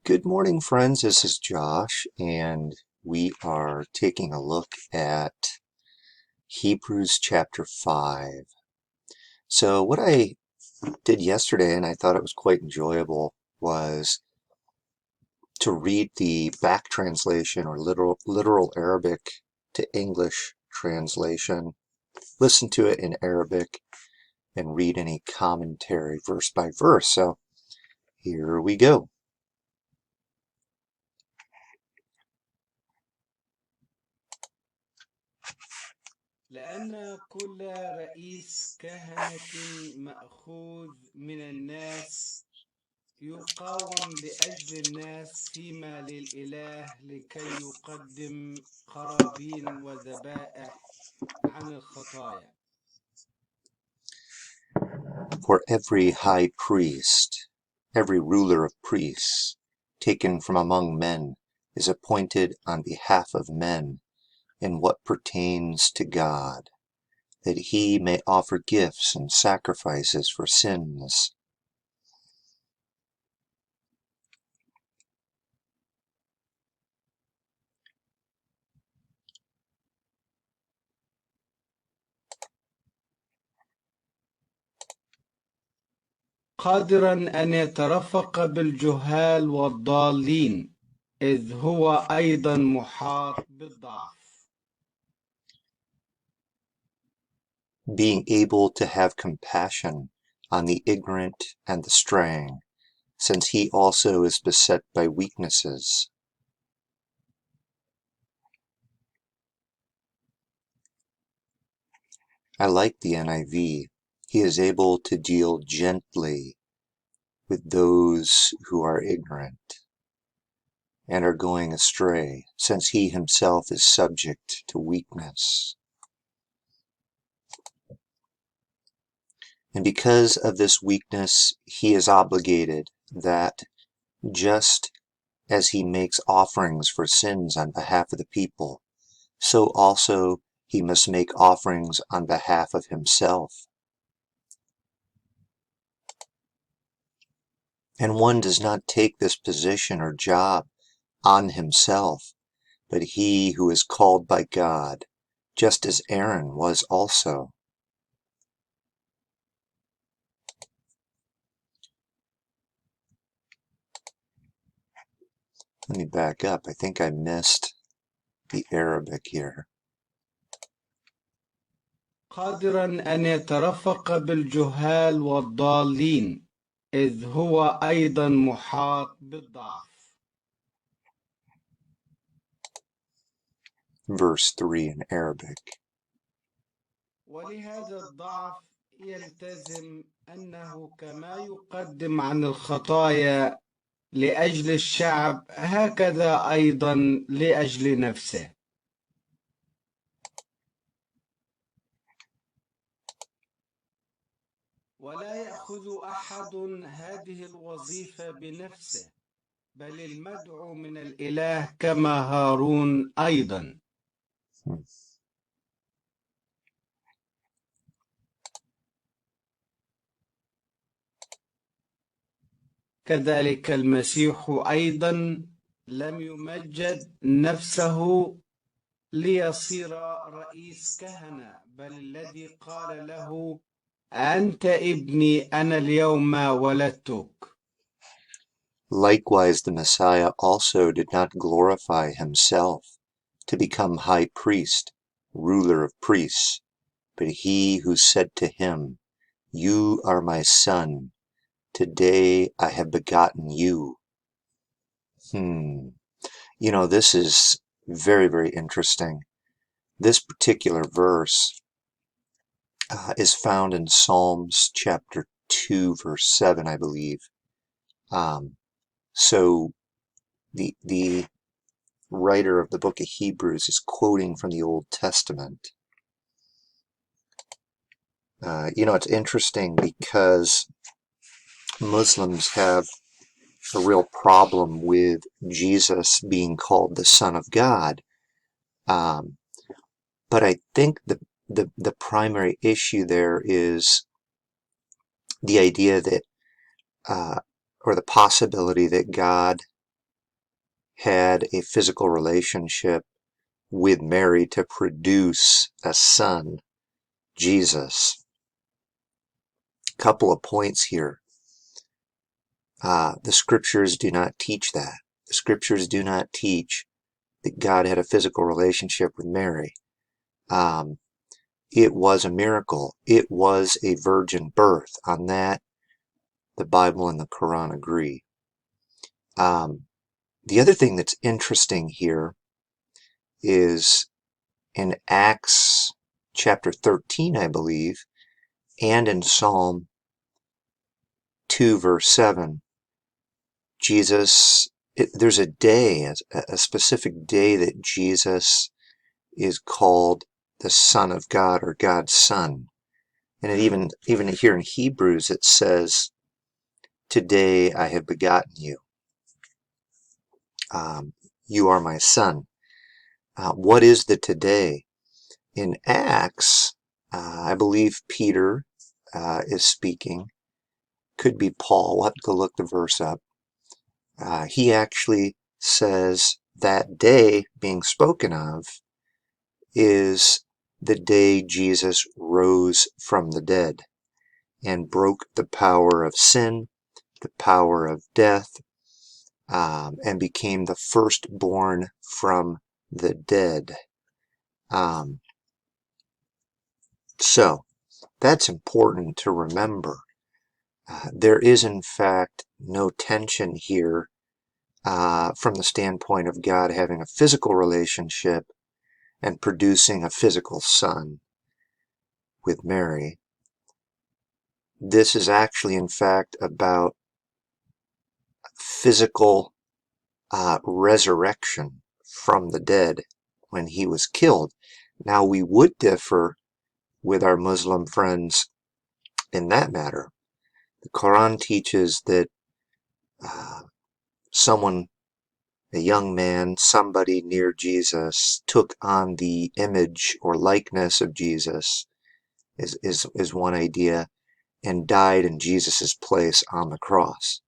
Good morning, friends. This is Josh, and we are taking a look at Hebrews chapter 5. So what I did yesterday, and I thought it was quite enjoyable, was to read the back translation or literal Arabic to English translation, listen to it in Arabic, and read any commentary verse by verse. So here we go. لأن كل رئيس كهنة مأخوذ من الناس يقاوم لأجل الناس فيما للإله لكي يقدم قرابين وذبائح عن الخطايا. For every high priest, every ruler of priests, taken from among men, is appointed on behalf of men in what pertains to God, that he may offer gifts and sacrifices for sins. قادرا أن يترفق بالجهال والضالين إذ هو أيضا محاط بالضعف. Being able to have compassion on the ignorant and the straying, since he also is beset by weaknesses. I like the NIV. He is able to deal gently with those who are ignorant and are going astray, since he himself is subject to weakness. And because of this weakness, he is obligated that just as he makes offerings for sins on behalf of the people, so also he must make offerings on behalf of himself. And one does not take this position or job on himself, but he who is called by God, just as Aaron was also. Let me back up. I think I missed the Arabic here. قادرا أن يترفق بالجهال والضالين إذ هو أيضا محاط بالضعف. Verse 3 in Arabic. ولهذا الضعف يلتزم أنه كما يقدم عن الخطايا لأجل الشعب هكذا أيضا لأجل نفسه. ولا يأخذ أحد هذه الوظيفة بنفسه بل المدعو من الإله كما هارون أيضا. كذلك المسيح أيضا لم يمجد نفسه ليصير رئيس كهنة بل الذي قال له أنت ابني أنا اليوم ولدتك. Likewise, the Messiah also did not glorify himself to become high priest, ruler of priests, but he who said to him, "You are my son, today I have begotten you." This is very, very interesting. This particular verse is found in Psalms chapter 2, verse 7, I believe. So the writer of the book of Hebrews is quoting from the Old Testament. It's interesting because Muslims have a real problem with Jesus being called the Son of God. But I think the primary issue there is the idea that, or the possibility that God had a physical relationship with Mary to produce a son, Jesus. Couple of points here. The scriptures do not teach that. The scriptures do not teach that God had a physical relationship with Mary. It was a miracle. It was a virgin birth. On that, the Bible and the Quran agree. The other thing that's interesting here is in Acts chapter 13, I believe, and in Psalm 2, verse 7, there's a day, a specific day that Jesus is called the Son of God or God's Son. And it even here in Hebrews, it says, today I have begotten you. You are my son. What is the today? In Acts, I believe Peter is speaking. Could be Paul. We'll have to go look the verse up. He actually says that day being spoken of is the day Jesus rose from the dead and broke the power of sin, the power of death, and became the firstborn from the dead. So that's important to remember. There is, in fact, no tension here from the standpoint of God having a physical relationship and producing a physical son with Mary. This is actually, in fact, about physical resurrection from the dead when he was killed. Now, we would differ with our Muslim friends in that matter. The Quran teaches that a young man, somebody near Jesus, took on the image or likeness of Jesus, is one idea, and died in Jesus's place on the cross.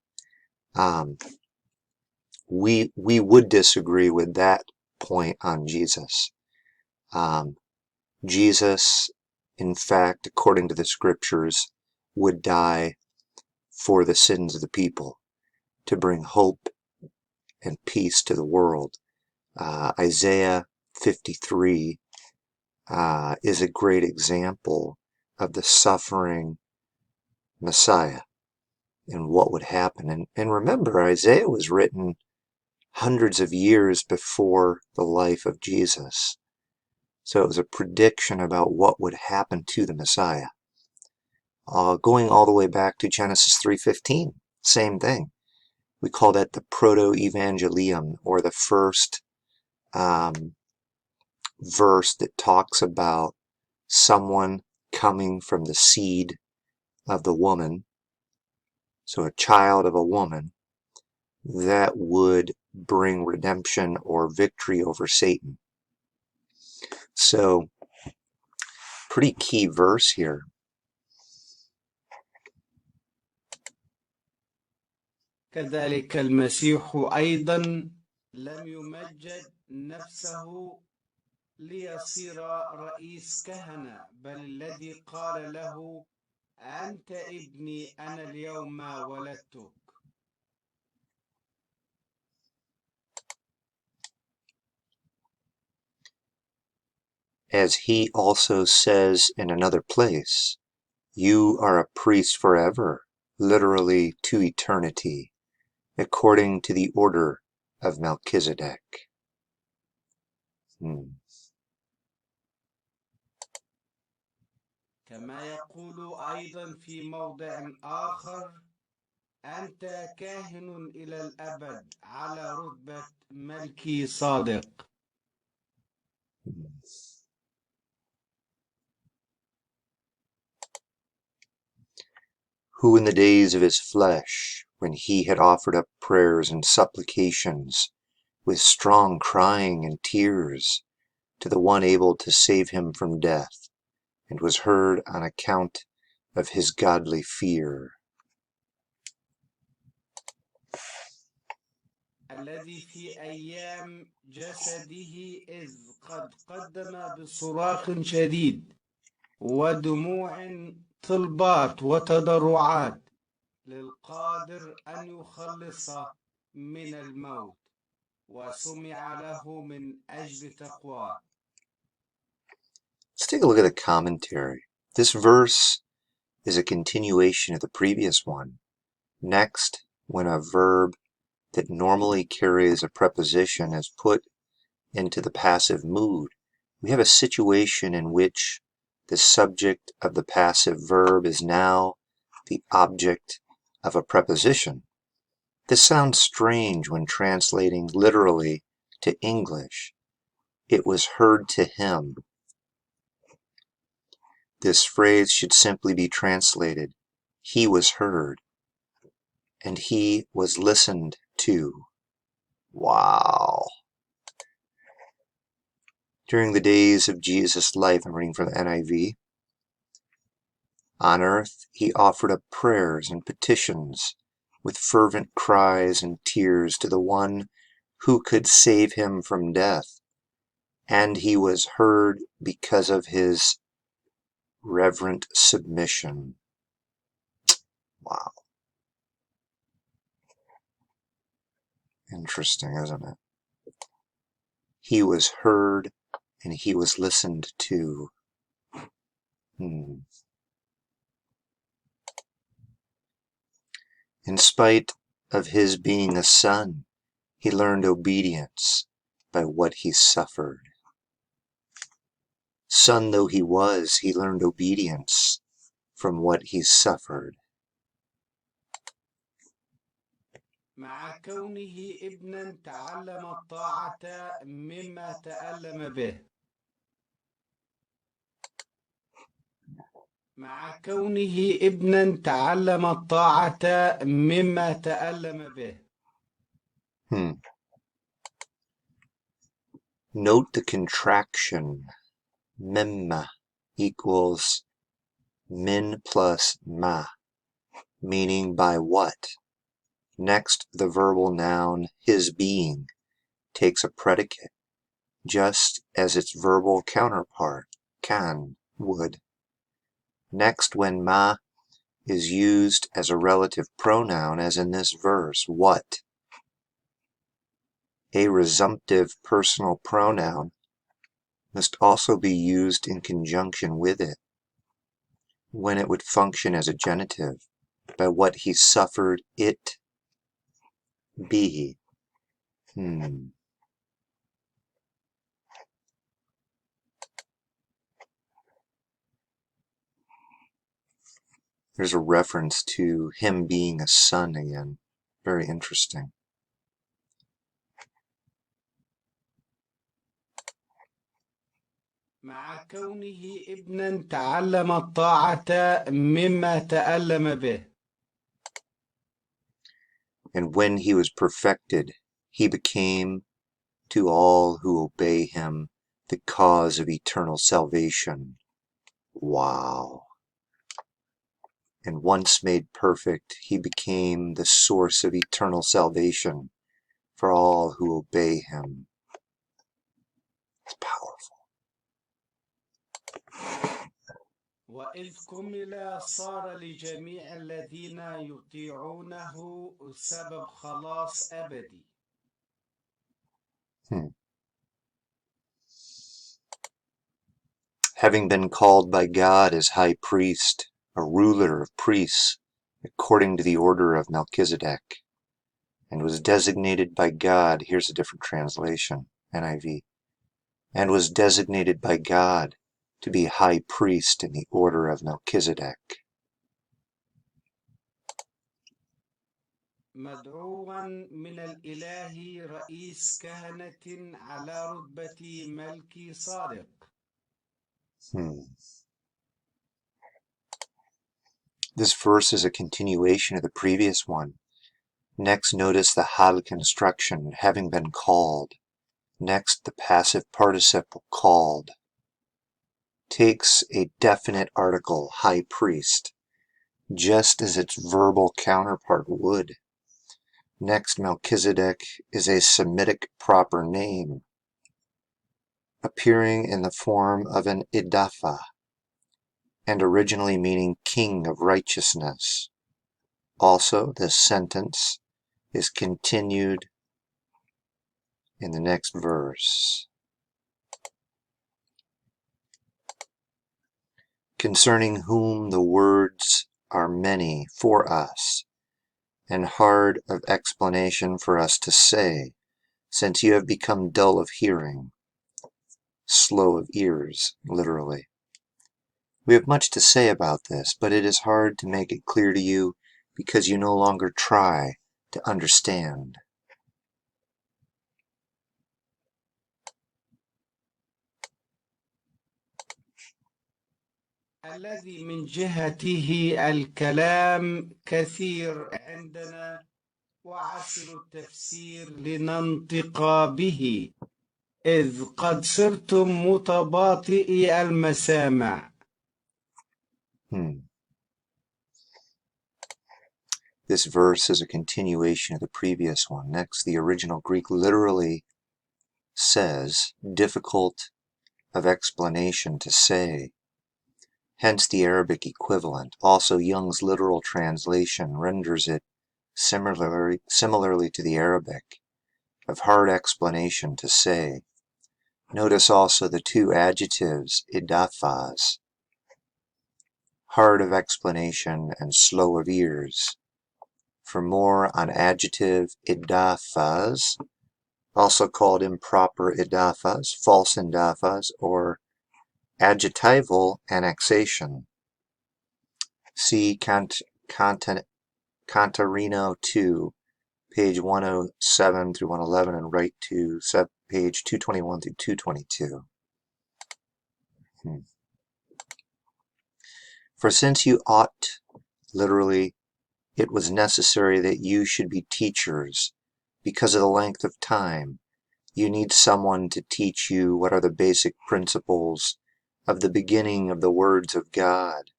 We would disagree with that point on Jesus. Jesus, in fact, according to the scriptures, would die for the sins of the people, to bring hope and peace to the world. Isaiah 53 is a great example of the suffering Messiah and what would happen. And remember, Isaiah was written hundreds of years before the life of Jesus. So it was a prediction about what would happen to the Messiah. Going all the way back to Genesis 3:15, same thing. We call that the proto-evangelium, or the first verse that talks about someone coming from the seed of the woman, so a child of a woman, that would bring redemption or victory over Satan. So, pretty key verse here. كذلك المسيح أيضا لم يمجد نفسه ليصير رئيس كهنة، بل الذي قال له أنت ابني أنا اليوم ولدتك. As he also says in another place, you are a priest forever, literally to eternity, according to the order of Melchizedek. كما يقول أيضا في موضع آخر أنت كاهن إلى الأبد على رتبة ملكي صادق. Who in the days of his flesh, when he had offered up prayers and supplications, with strong crying and tears, to the one able to save him from death, and was heard on account of his godly fear. الذي في أيام جسده إذ قد قدم بصراخ شديد ودموع طلبات وتضرعات للقادر أن يخلص من الموت وسمع له من أجل تقواه. Let's take a look at the commentary. This verse is a continuation of the previous one. Next, when a verb that normally carries a preposition is put into the passive mood, we have a situation in which the subject of the passive verb is now the object of a preposition. This sounds strange when translating literally to English. It was heard to him. This phrase should simply be translated, he was heard, and he was listened to. Wow. During the days of Jesus' life, I'm reading from the NIV, on earth he offered up prayers and petitions with fervent cries and tears to the one who could save him from death, and he was heard because of his reverent submission. Wow. Interesting, isn't it? He was heard and he was listened to. In spite of his being a son, he learned obedience by what he suffered. Son though he was, he learned obedience from what he suffered. مع كونه ابنا تعلم الطاعة مما تألم به. مع كونه ابنا تعلم الطاعة مما تألم به. Note the contraction. Mimma equals min plus ma, meaning by what. Next, the verbal noun his being takes a predicate, just as its verbal counterpart, kan, would. Next, when ma is used as a relative pronoun, as in this verse, what? A resumptive personal pronoun must also be used in conjunction with it, when it would function as a genitive, by what he suffered it be. There's a reference to him being a son again. Very interesting. مع كونه ابنا تعلم الطاعة مما تألم به. And when he was perfected, he became to all who obey him the cause of eternal salvation. Wow. And once made perfect, he became the source of eternal salvation for all who obey him. It's powerful. وإذ كمل صار لجميع الذين يطيعونه سبب خلاص أبدي. Having been called by God as high priest, a ruler of priests, according to the order of Melchizedek, and was designated by God, here's a different translation, NIV, and was designated by God to be high priest in the order of Melchizedek. مدعوا من الإله رئيس كهنة على رتبة ملكي صادق. This verse is a continuation of the previous one. Next, notice the hal construction, having been called. Next, the passive participle called takes a definite article, high priest, just as its verbal counterpart would. Next, Melchizedek is a Semitic proper name, appearing in the form of an idafa, and originally meaning king of righteousness. Also, this sentence is continued in the next verse. Concerning whom the words are many for us, and hard of explanation for us to say, since you have become dull of hearing, slow of ears, literally. We have much to say about this, but it is hard to make it clear to you because you no longer try to understand. الذي من جهته الكلام كثير عندنا وعسر التفسير لننطق به إذ قد صرتم متباطئي المسامع. This verse is a continuation of the previous one. Next, the original Greek literally says, difficult of explanation to say. Hence the Arabic equivalent. Also, Young's literal translation renders it similarly to the Arabic, of hard explanation to say. Notice also the two adjectives, idafas, hard of explanation and slow of ears. For more on adjective idafas, also called improper idafas, false idafas, or adjectival annexation, see Cantarino 2, page 107 through 111, and right to page 221 through 222. For since you ought, literally, it was necessary that you should be teachers, because of the length of time, you need someone to teach you what are the basic principles of the beginning of the words of God,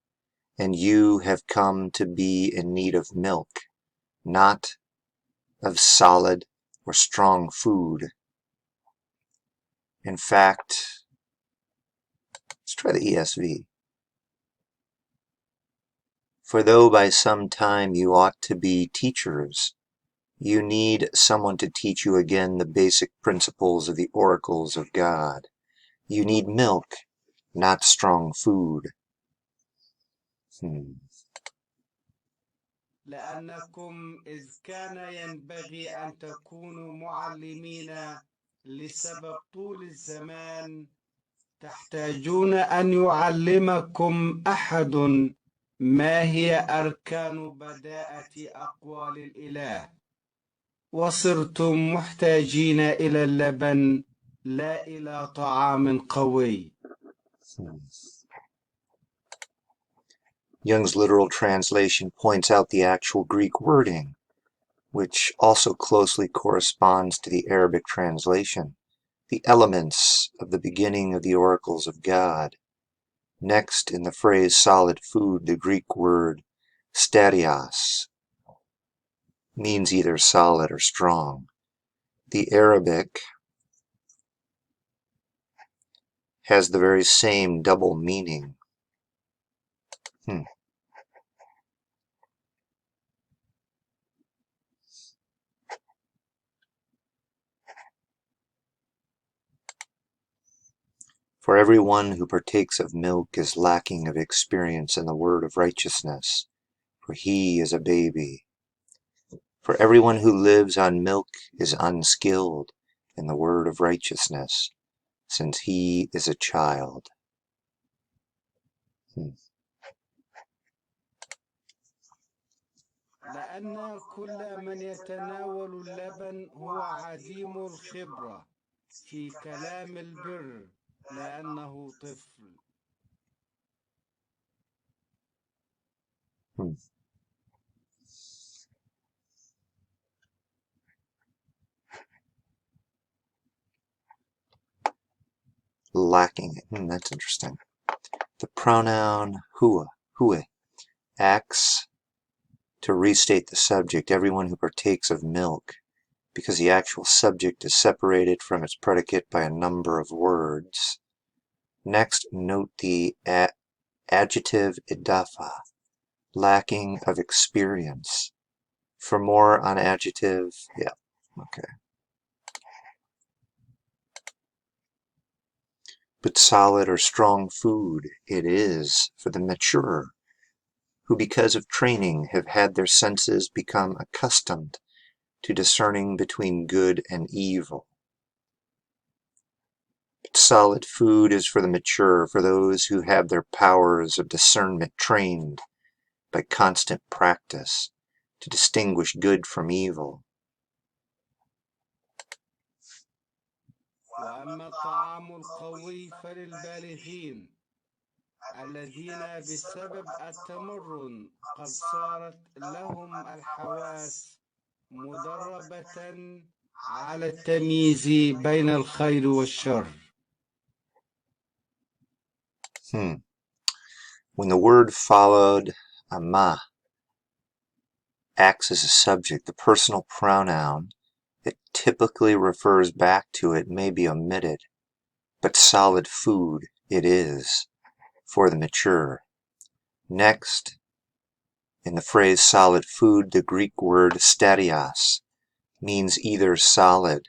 and you have come to be in need of milk, not of solid or strong food. In fact, let's try the ESV. For though by some time you ought to be teachers, you need someone to teach you again the basic principles of the oracles of God. You need milk, not strong food. لأنكم إذ كان ينبغي أن تكونوا معلمين لسبب طول الزمان تحتاجون أن يعلمكم أحد ما هي أركان بداءة أقوال الإله وصرتم محتاجين إلى اللبن لا إلى طعام قوي. Young's literal translation points out the actual Greek wording, which also closely corresponds to the Arabic translation, the elements of the beginning of the oracles of God. Next, in the phrase solid food, the Greek word stadios means either solid or strong. The Arabic has the very same double meaning. For everyone who partakes of milk is lacking of experience in the word of righteousness, for he is a baby. For everyone who lives on milk is unskilled in the word of righteousness, since he is a child. لأن كل من يتناول اللبن هو عديم الخبرة في كلام البر لأنه طفل. Lacking. That's interesting. The pronoun hue acts To restate the subject, everyone who partakes of milk, because the actual subject is separated from its predicate by a number of words. Next, note the adjective idafa, lacking of experience. For more on adjective, yeah, okay. But solid or strong food it is for the mature, who because of training have had their senses become accustomed to discerning between good and evil. But solid food is for the mature, for those who have their powers of discernment trained by constant practice to distinguish good from evil. وأما الطعام القوي فللبالغين الذين بسبب التمرن قد صارت لهم الحواس مدربة على التمييز بين الخير والشر. When the word followed ama acts as a subject, the personal pronoun that typically refers back to it may be omitted, but solid food it is for the mature. Next, in the phrase solid food, the Greek word stadios means either solid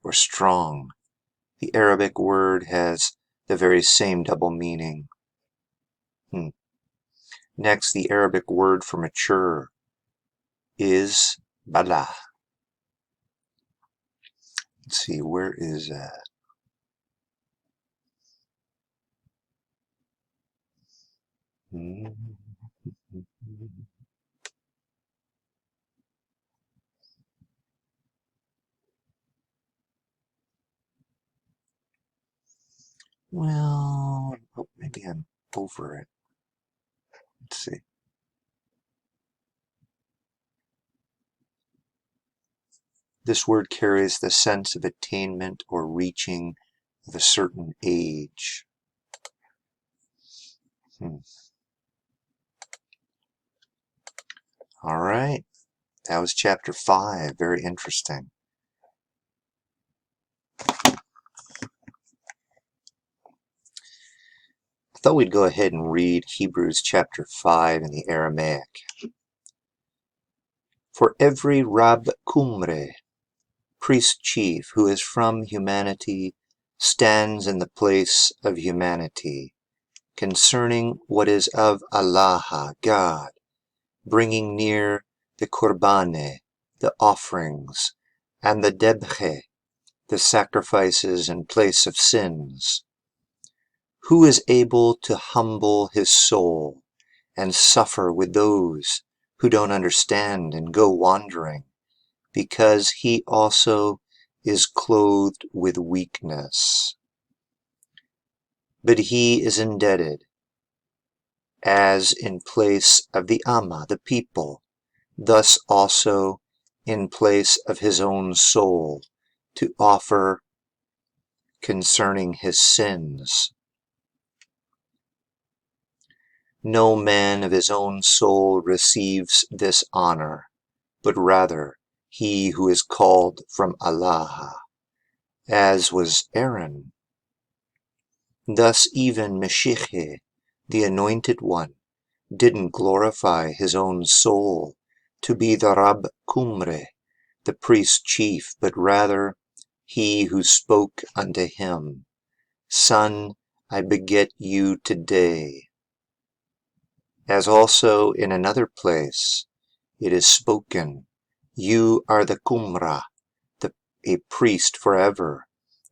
or strong. The Arabic word has the very same double meaning. Next, the Arabic word for mature is bala. Let's see, where is that? Well, oh, maybe I'm over it. Let's see. This word carries the sense of attainment or reaching of a certain age. All right, that was chapter 5. Very interesting. I thought we'd go ahead and read Hebrews chapter 5 in the Aramaic. For every Rab Kumre, priest chief, who is from humanity, stands in the place of humanity, concerning what is of Allah, God, bringing near the Qurbane, the offerings, and the Debche, the sacrifices in place of sins. Who is able to humble his soul and suffer with those who don't understand and go wandering, because he also is clothed with weakness. But he is indebted, as in place of the Amma, the people, thus also in place of his own soul, to offer concerning his sins. No man of his own soul receives this honor, but rather he who is called from Allah, as was Aaron. Thus even Meshiche, the Anointed One, didn't glorify his own soul to be the Rab Kumre, the priest chief, but rather he who spoke unto him, Son, I beget you today. As also in another place it is spoken, You are the Kumra, a priest forever,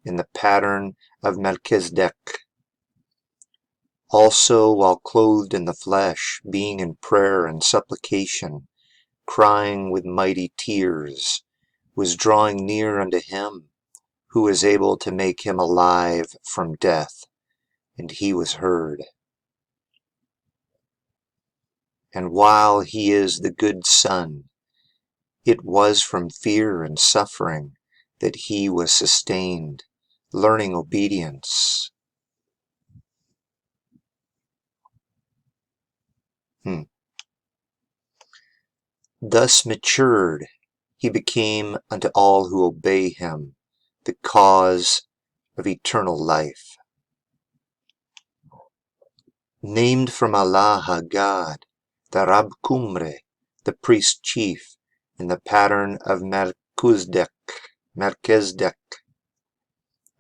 in the pattern of Melchizedek. Also while clothed in the flesh, being in prayer and supplication, crying with mighty tears, was drawing near unto him, who is able to make him alive from death, and he was heard. And while he is the good Son, it was from fear and suffering that he was sustained, learning obedience. Thus matured, he became unto all who obey him the cause of eternal life. Named from Allah God, the Rab Kumre, the priest chief, in the pattern of Melchizedek.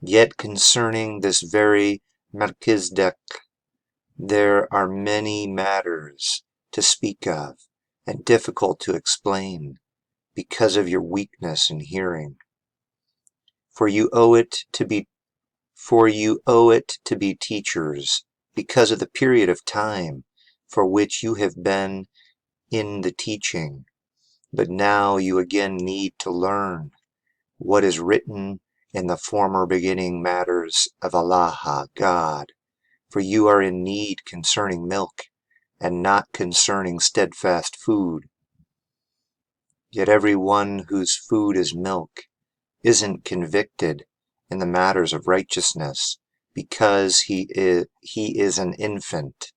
Yet concerning this very Melchizedek, there are many matters to speak of, and difficult to explain, because of your weakness in hearing. For you owe it to be teachers, because of the period of time for which you have been in the teaching. But now you again need to learn what is written in the former beginning matters of Allah God, for you are in need concerning milk, and not concerning steadfast food. Yet every one whose food is milk isn't convicted in the matters of righteousness, because he is an infant,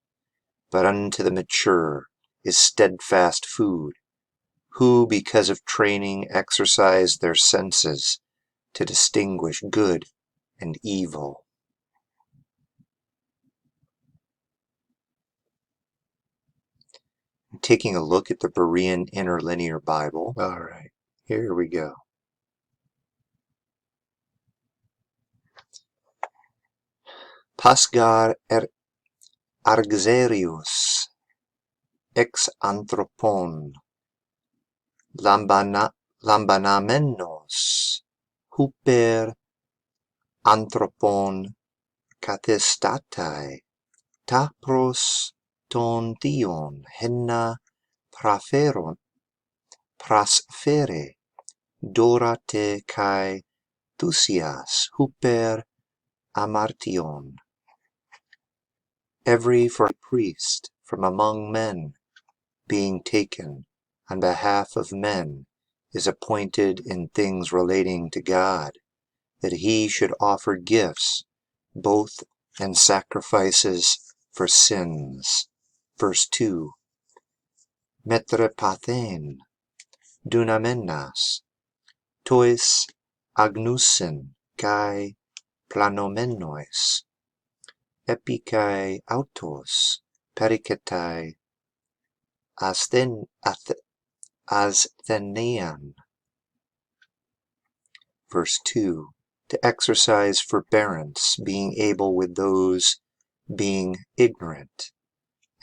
but unto the mature is steadfast food, who because of training exercise their senses to distinguish good and evil. Taking a look at the Berean Interlinear Bible. All right, here we go. Pasgar Argzerius ex anthropon lambanamenos huper anthropon kathestatai ta pros ton dion henna prasfere dorate kai thusias huper amartion. Every for a priest from among men being taken on behalf of men is appointed in things relating to God, that he should offer gifts, both and sacrifices for sins. Verse 2. Metrepathen, dunamenas, tois agnusin kai planomenois, epikai autos, periketai asthenean. Verse 2. To exercise forbearance, being able with those being ignorant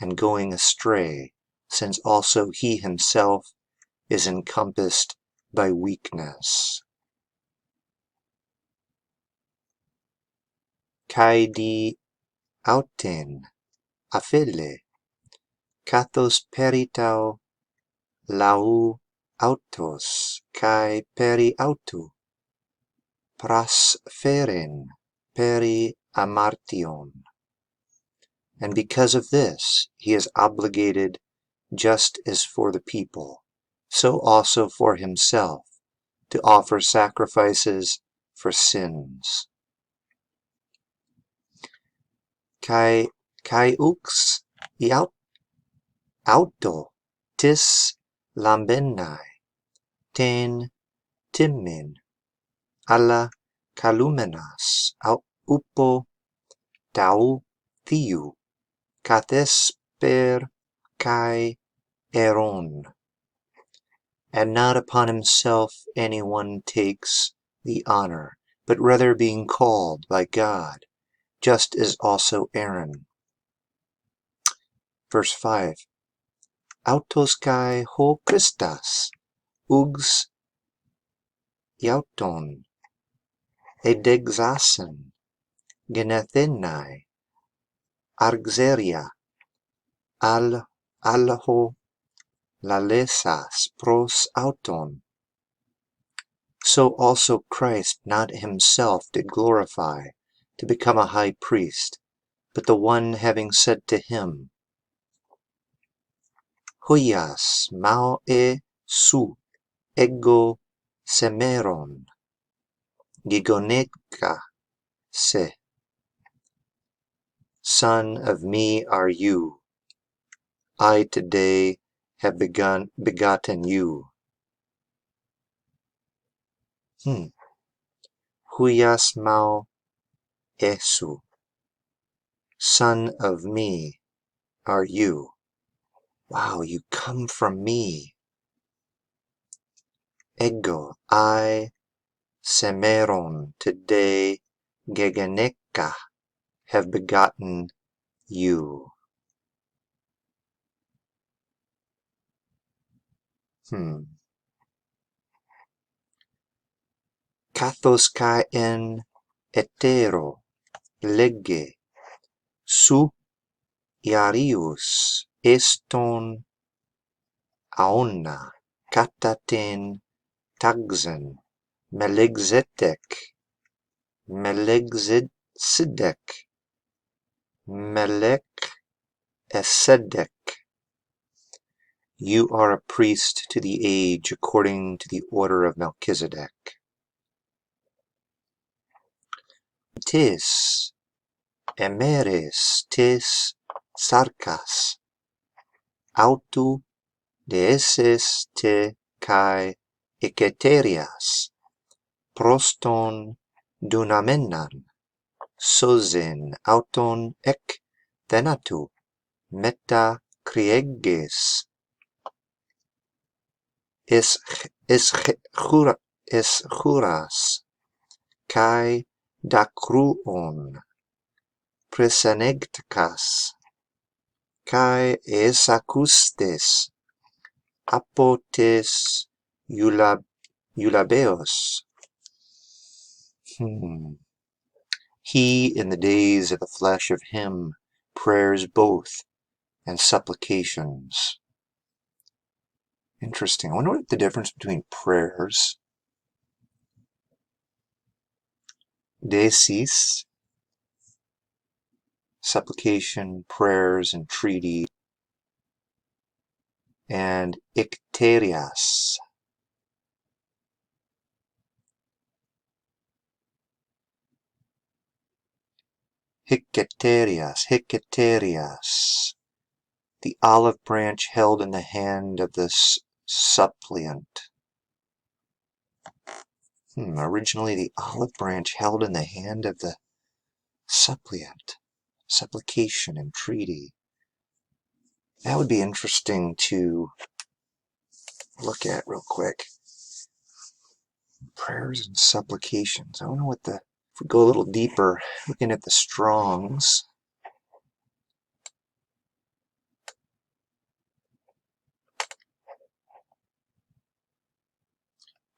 and going astray, since also he himself is encompassed by weakness. Kai di auten afele, kathos peritau lau autos kai peri autu, prasferen peri amartion. And because of this, he is obligated, just as for the people, so also for himself, to offer sacrifices for sins. Kai ux auto tis lambenai ten timmin alla calumenas upo tau thiu kathesper kai eron. And not upon himself anyone takes the honor, but rather being called by God, just as also Aaron. Verse 5. Autos kai ho Christas, ugs iauton, edexasen, genethenai, arxeria, alho lalesas pros auton. So also Christ not himself did glorify to become a high priest, but the one having said to him, Huyas mao su ego semeron, gigoneka se. Son of me are you. I today have begotten you? Huyas mau esu, son of me are you. Wow, you come from me. Ego, I, semeron, today, gegeneka, have begotten you. Kathos kai en hetero, lege, su iarius, eston aona, kataten tagzen, melegzetek, melegzedek, melek esedek. You are a priest to the age according to the order of Melchizedek. Tis, emeres, tis, sarkas, autu deeses te kai iketerias, proston dunamenan, sozen auton ek thenatu, meta crieges, es juras, kai dacruon, presenegtkas, kai esakustes, apotes eulabeos. He in the days of the flesh of him prayers both and supplications. Interesting. I wonder what the difference between prayers, desis, supplication, prayers, entreaty, and ikterias. Hiketerias. The olive branch held in the hand of the suppliant. Originally, the olive branch held in the hand of the suppliant. Supplication, entreaty. That would be interesting to look at real quick. Prayers and supplications. I don't know what if we go a little deeper, looking at the Strongs.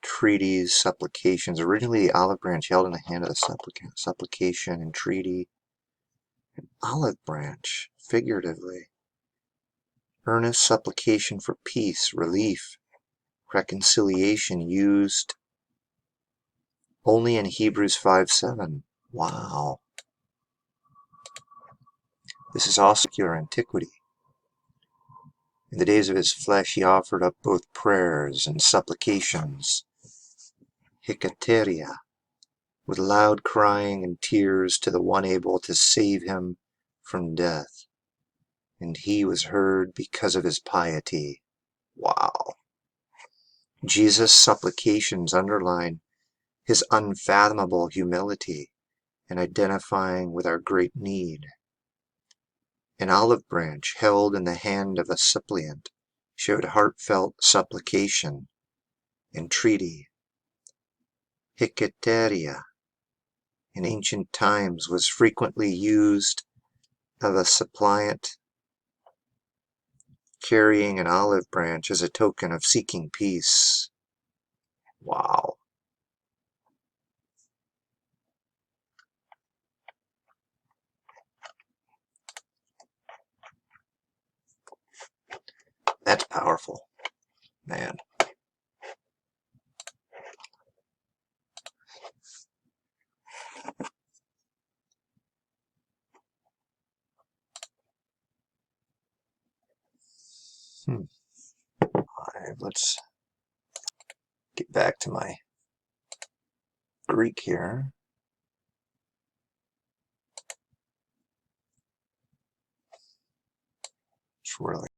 Treaties, supplications. Originally, the olive branch held in the hand of the supplicant. Supplication, entreaty. An olive branch, figuratively. Earnest supplication for peace, relief, reconciliation, used only in Hebrews 5:7. Wow. This is also secular antiquity. In the days of his flesh he offered up both prayers and supplications, hikateria, with loud crying and tears to the one able to save him from death. And he was heard because of his piety. Wow. Jesus' supplications underline his unfathomable humility in identifying with our great need. An olive branch held in the hand of a suppliant showed heartfelt supplication, entreaty. Hiketeria in ancient times was frequently used of a suppliant carrying an olive branch as a token of seeking peace. Wow. That's powerful, man. Alright, let's get back to my Greek here. It's really